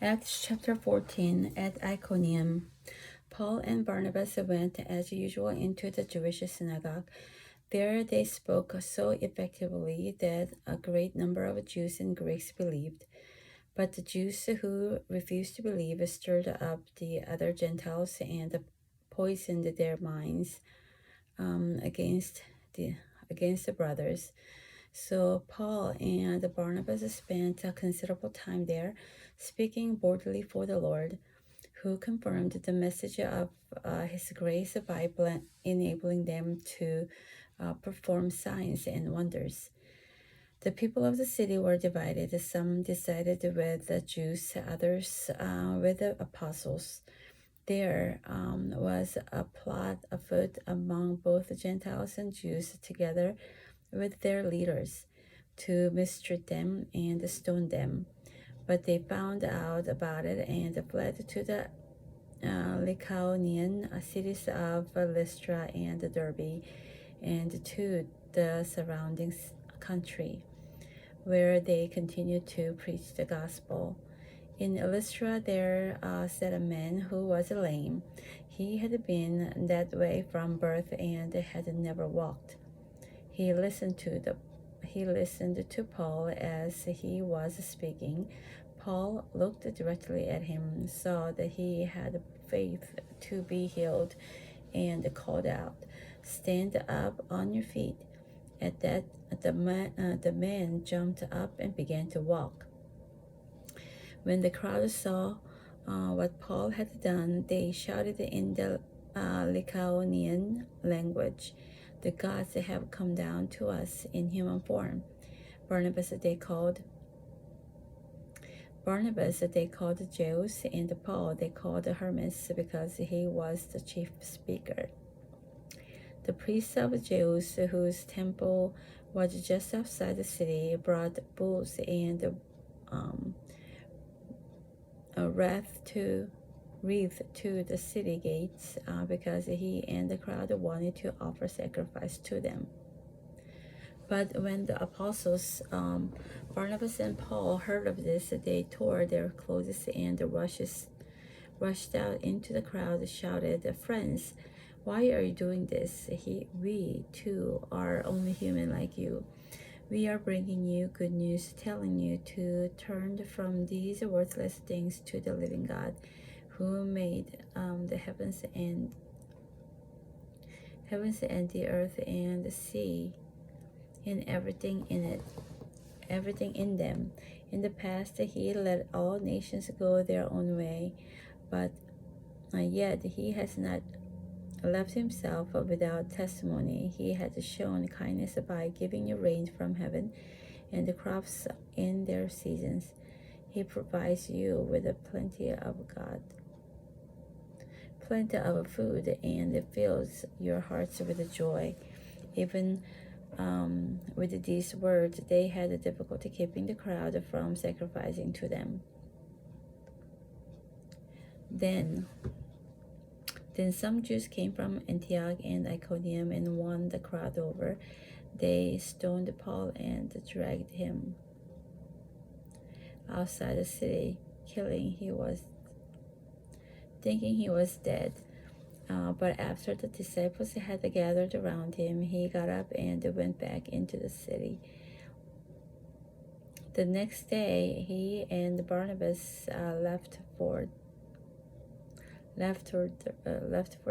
Acts chapter 14. At Iconium, Paul and Barnabas went as usual into the Jewish synagogue. There they spoke so effectively that a great number of Jews and Greeks believed. But the Jews who refused to believe stirred up the other Gentiles and poisoned their minds against the brothers. So Paul and Barnabas spent a considerable time there, speaking boldly for the Lord, who confirmed the message of His grace by enabling them to perform signs and wonders. The people of the city were divided. Some decided with the Jews, others with the apostles. There was a plot afoot among both Gentiles and Jews, together with their leaders, to mistreat them and stone them. But they found out about it and fled to the Lycaonian cities of Lystra and Derbe, and to the surrounding country, where they continued to preach the gospel. In Lystra there sat a man who was lame. He had been that way from birth and had never walked. He listened to Paul as he was speaking. Paul looked directly at him, saw that he had faith to be healed, and called out, "Stand up on your feet." At that, the man jumped up and began to walk. When the crowd saw what Paul had done, they shouted in the Lycaonian language, "The gods have come down to us in human form." Barnabas they called Zeus, and Paul they called Hermes, because he was the chief speaker. The priests of Zeus, whose temple was just outside the city, brought bulls and a wreath to the city gates, because he and the crowd wanted to offer sacrifice to them. But when the apostles Barnabas and Paul heard of this, they tore their clothes and rushed out into the crowd, shouted, "Friends, why are you doing this? We too are only human like you. We are bringing you good news, telling you to turn from these worthless things to the living God, who made the heavens and the earth and the sea and everything in them. In the past, he let all nations go their own way, but yet he has not left himself without testimony. He has shown kindness by giving you rain from heaven and the crops in their seasons. He provides you with plenty of food, and fills your hearts with joy." Even with these words, they had difficulty keeping the crowd from sacrificing to them. Then some Jews came from Antioch and Iconium and won the crowd over. They stoned Paul and dragged him outside the city, thinking he was dead. But after the disciples had gathered around him, he got up and went back into the city. The next day, he and Barnabas left for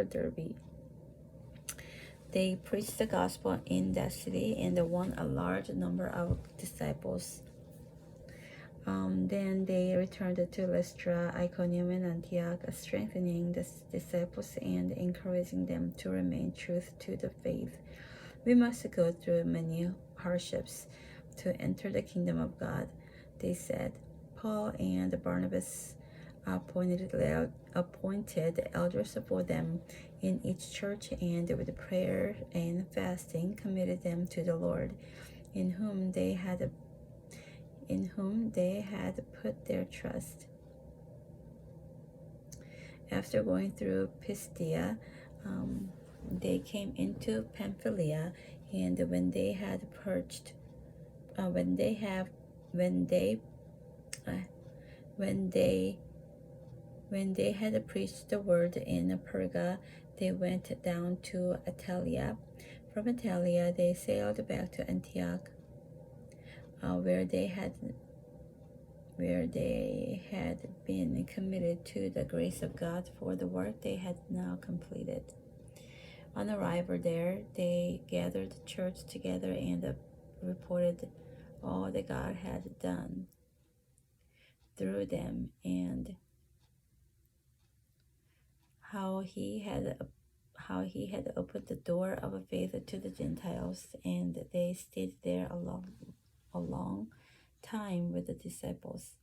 Derbe. They preached the gospel in that city and won a large number of disciples. Then they returned to Lystra, Iconium, and Antioch, strengthening the disciples and encouraging them to remain true to the faith. "We must go through many hardships to enter the kingdom of God," they said. Paul and Barnabas appointed elders for them in each church, and with prayer and fasting committed them to the Lord, in whom they had put their trust. After going through Pisidia, they came into Pamphylia, and when they When they had preached the word in Perga, they went down to Attalia. From Attalia, they sailed back to Antioch, where they had been committed to the grace of God for the work they had now completed. On arrival there, they gathered the church together and reported all that God had done through them and how he had opened the door of faith to the Gentiles, and they stayed there a long time with the disciples.